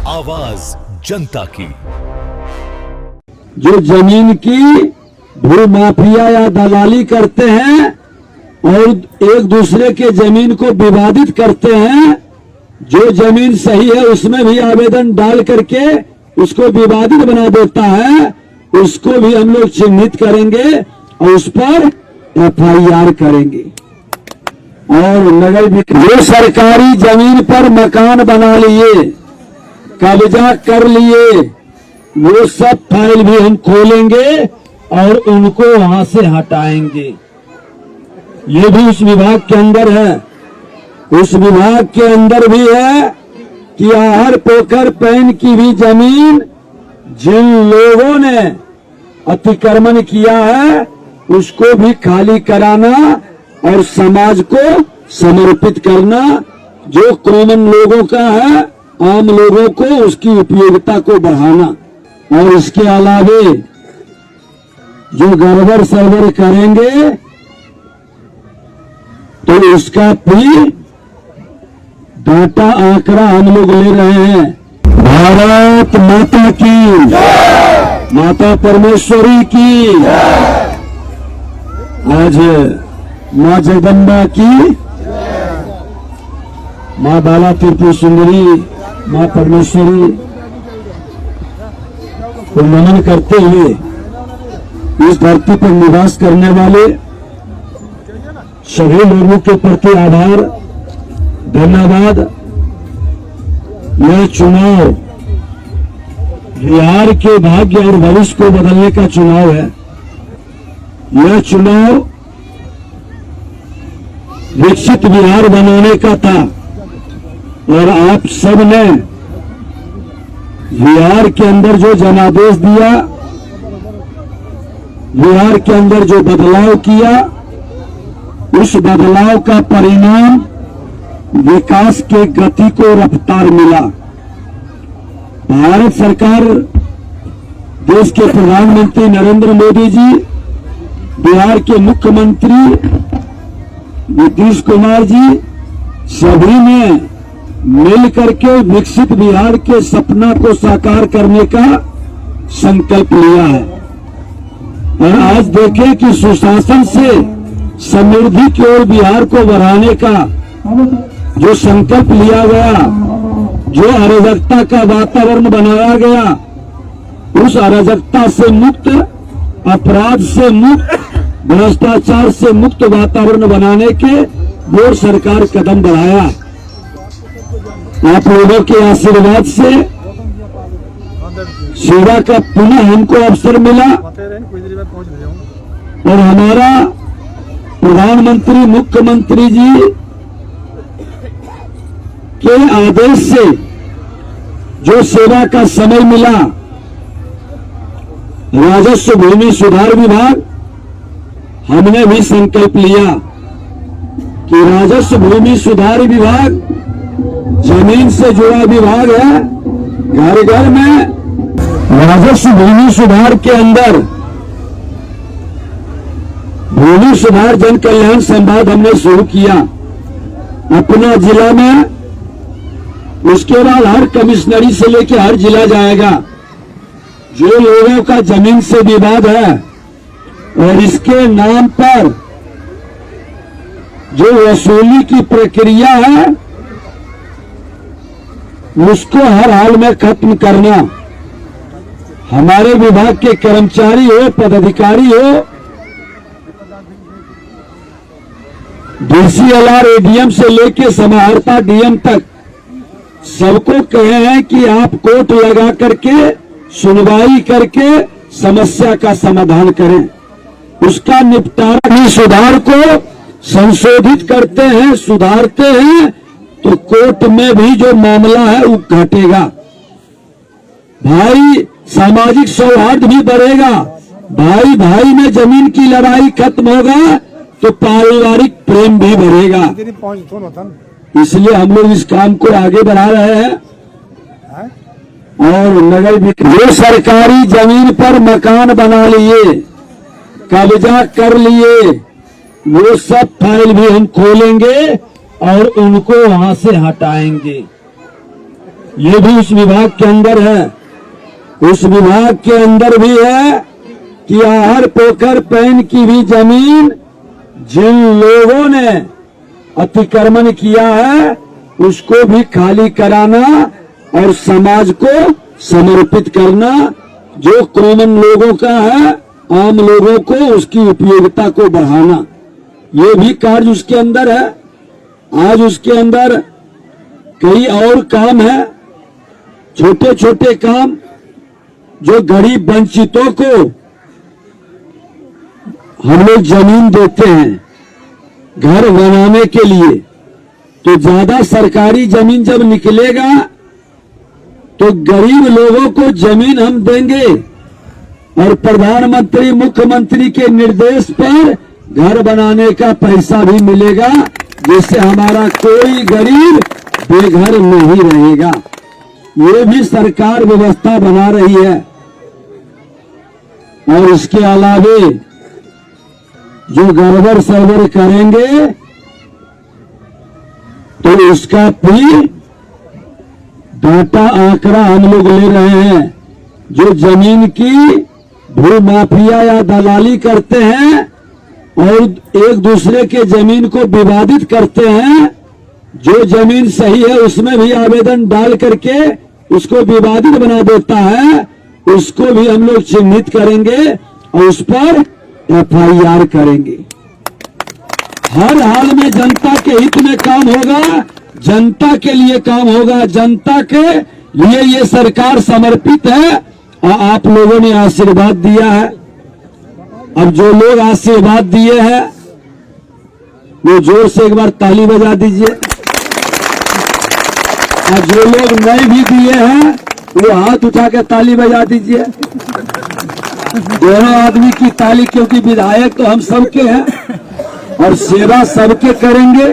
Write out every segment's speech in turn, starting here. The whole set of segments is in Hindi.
आवाज जनता की। जो जमीन की भू माफिया या दलाली करते हैं और एक दूसरे के जमीन को विवादित करते हैं, जो जमीन सही है उसमें भी आवेदन डाल करके उसको विवादित बना देता है, उसको भी हम लोग चिन्हित करेंगे और उस पर FIR करेंगे। और नगर जो सरकारी जमीन पर मकान बना लिए, कब्जा कर लिए, वो सब फाइल भी हम खोलेंगे और उनको वहां से हटाएंगे। ये भी उस विभाग के अंदर है। उस विभाग के अंदर भी है कि आहर पोखर पैन की भी जमीन जिन लोगों ने अतिक्रमण किया है उसको भी खाली कराना और समाज को समर्पित करना। जो कॉमन लोगों का है, आम लोगों को उसकी उपयोगिता को बढ़ाना। और इसके अलावे जो गड़बड़ सड़बड़ करेंगे तो उसका भी डाटा आंकड़ा हम लोग ले रहे हैं। भारत माता की, माता परमेश्वरी की, आज माँ जगदम्बा की, माँ बाला त्रिपुर सुंदरी, माँ परमेश्वरी को नमन करते हुए इस धरती पर निवास करने वाले सभी लोगों के प्रति आभार, धन्यवाद। यह चुनाव बिहार के भाग्य और भविष्य को बदलने का चुनाव है। यह चुनाव विकसित बिहार बनाने का था और आप सब ने बिहार के अंदर जो जनादेश दिया, बिहार के अंदर जो बदलाव किया, उस बदलाव का परिणाम विकास के गति को रफ्तार मिला। भारत सरकार, देश के प्रधानमंत्री नरेंद्र मोदी जी, बिहार के मुख्यमंत्री नीतीश कुमार जी, सभी ने मिल करके विकसित बिहार के सपना को साकार करने का संकल्प लिया है। और आज देखें कि सुशासन से समृद्धि की ओर बिहार को बढ़ाने का जो संकल्प लिया गया, जो अराजकता का वातावरण बनाया गया, उस अराजकता से मुक्त, अपराध से मुक्त, भ्रष्टाचार से मुक्त वातावरण बनाने के वो सरकार कदम बढ़ाया। आप लोगों के आशीर्वाद से सेवा का पुनः हमको अवसर मिला और हमारा प्रधानमंत्री, मुख्यमंत्री जी के आदेश से जो सेवा का समय मिला, राजस्व भूमि सुधार विभाग, हमने भी संकल्प लिया कि राजस्व भूमि सुधार विभाग जमीन से जुड़ा विभाग है। घर घर में राजस्व भूमि सुधार के अंदर भूमि सुधार जन कल्याण संवाद हमने शुरू किया अपना जिला में। उसके बाद हर कमिश्नरी से लेकर हर जिला जाएगा। जो लोगों का जमीन से विवाद है और इसके नाम पर जो वसूली की प्रक्रिया है, उसको हर हाल में खत्म करना। हमारे विभाग के कर्मचारी हो, पदाधिकारी हो, DCLR ADM से लेके समाहर्ता DM तक सबको कहे हैं कि आप कोर्ट लगा करके सुनवाई करके समस्या का समाधान करें। उसका निपटारा भी, सुधार को संशोधित करते हैं, सुधारते हैं तो कोर्ट में भी जो मामला है वो घटेगा। भाई, सामाजिक सौहार्द भी बढ़ेगा। भाई भाई में जमीन की लड़ाई खत्म होगा तो पारिवारिक प्रेम भी बढ़ेगा। इसलिए हम लोग इस काम को आगे बढ़ा रहे हैं। और नगर जो सरकारी जमीन पर मकान बना लिए, कब्जा कर लिए, वो सब फाइल भी हम खोलेंगे और उनको वहां से हटाएंगे। ये भी उस विभाग के अंदर है। उस विभाग के अंदर भी है कि आहर पोखर पैन की भी जमीन जिन लोगों ने अतिक्रमण किया है उसको भी खाली कराना और समाज को समर्पित करना, जो कॉमन लोगों का है, आम लोगों को उसकी उपयोगिता को बढ़ाना, ये भी कार्य उसके अंदर है। आज उसके अंदर कई और काम है, छोटे छोटे काम जो गरीब वंचितों को हम लोग जमीन देते हैं घर बनाने के लिए। तो ज्यादा सरकारी जमीन जब निकलेगा तो गरीब लोगों को जमीन हम देंगे और प्रधानमंत्री मुख्यमंत्री के निर्देश पर घर बनाने का पैसा भी मिलेगा, जिससे हमारा कोई गरीब बेघर नहीं रहेगा। ये भी सरकार व्यवस्था बना रही है। और इसके अलावे जो गड़बड़ सड़बड़ करेंगे तो उसका भी डाटा आंकड़ा हम लोग ले रहे हैं। जो जमीन की भू माफिया या दलाली करते हैं और एक दूसरे के जमीन को विवादित करते हैं, जो जमीन सही है उसमें भी आवेदन डाल करके उसको विवादित बना देता है, उसको भी हम लोग चिन्हित करेंगे और उस पर FIR करेंगे। हर हाल में जनता के हित में काम होगा, जनता के लिए काम होगा, जनता के लिए ये सरकार समर्पित है। और आप लोगों ने आशीर्वाद दिया है। अब जो लोग आशीर्वाद दिए हैं वो जोर से एक बार ताली बजा दीजिए। और जो लोग नहीं भी दिए हैं वो हाथ उठा के ताली बजा दीजिए। दोनों आदमी की ताली, क्योंकि विधायक तो हम सबके हैं और सेवा सबके करेंगे।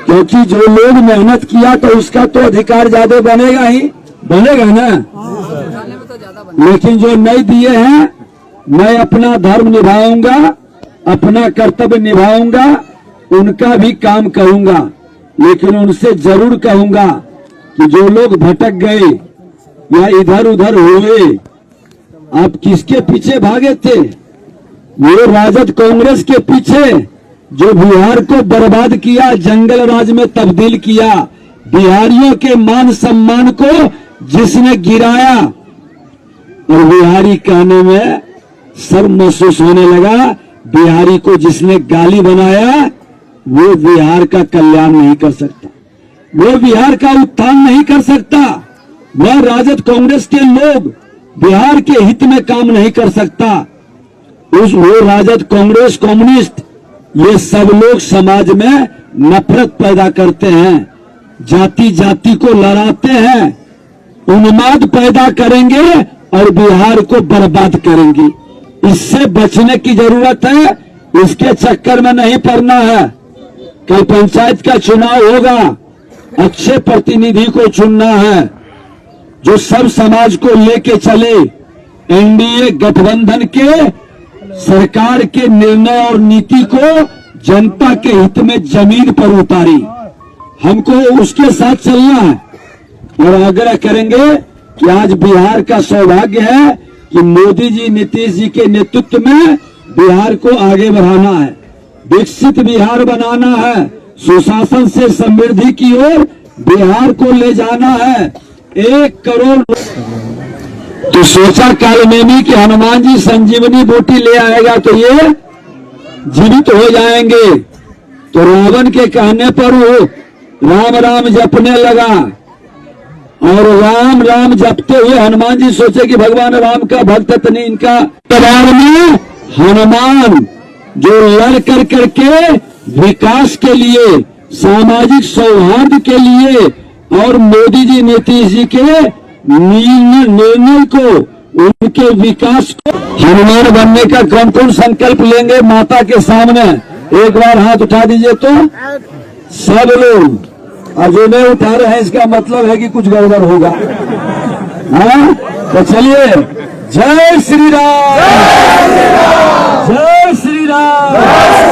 क्योंकि जो लोग मेहनत किया तो उसका तो अधिकार ज्यादा बनेगा ही, बनेगा ना। लेकिन जो नहीं दिए हैं, मैं अपना धर्म निभाऊंगा, अपना कर्तव्य निभाऊंगा, उनका भी काम करूंगा। लेकिन उनसे जरूर कहूंगा कि जो लोग भटक गए या इधर उधर हुए, आप किसके पीछे भागे थे? वो राजद कांग्रेस के पीछे, जो बिहार को बर्बाद किया, जंगल राज में तब्दील किया, बिहारियों के मान सम्मान को जिसने गिराया। और बिहारी कहने में शर्म महसूस होने लगा। बिहारी को जिसने गाली बनाया वो बिहार का कल्याण नहीं कर सकता, वो बिहार का उत्थान नहीं कर सकता। वह राजद कांग्रेस के लोग बिहार के हित में काम नहीं कर सकता। वो राजद कांग्रेस कम्युनिस्ट ये सब लोग समाज में नफरत पैदा करते हैं, जाति जाति को लड़ाते हैं, उन्माद पैदा करेंगे और बिहार को बर्बाद करेंगे। इससे बचने की जरूरत है, इसके चक्कर में नहीं पड़ना है। कल पंचायत का चुनाव होगा, अच्छे प्रतिनिधि को चुनना है जो सब समाज को लेके चले। एनडीए गठबंधन के सरकार के निर्णय और नीति को जनता के हित में जमीन पर उतारी, हमको उसके साथ चलना है। और आग्रह करेंगे कि आज बिहार का सौभाग्य है कि मोदी जी, नीतीश जी के नेतृत्व में बिहार को आगे बढ़ाना है, विकसित बिहार बनाना है, सुशासन से समृद्धि की ओर बिहार को ले जाना है। 1 करोड़ तो सोचा कालनेमी कि हनुमान जी संजीवनी बूटी ले आएगा तो ये जीवित हो जाएंगे। तो रावण के कहने पर वो राम राम जपने लगा और राम राम जपते हुए हनुमान जी सोचे कि भगवान राम का भक्त तो नहीं, इनका दरबार में हनुमान जो लड़ कर करके विकास के लिए, सामाजिक सौहार्द के लिए और मोदी जी, नीतीश जी के निर्णय को, उनके विकास को, हनुमान बनने का कौन कौन संकल्प लेंगे माता के सामने? एक बार हाथ उठा दीजिए तो सब लोग। और जो नहीं उठा रहे हैं इसका मतलब है कि कुछ गड़बड़ होगा। हाँ तो चलिए, जय श्री राम, जय श्री राम।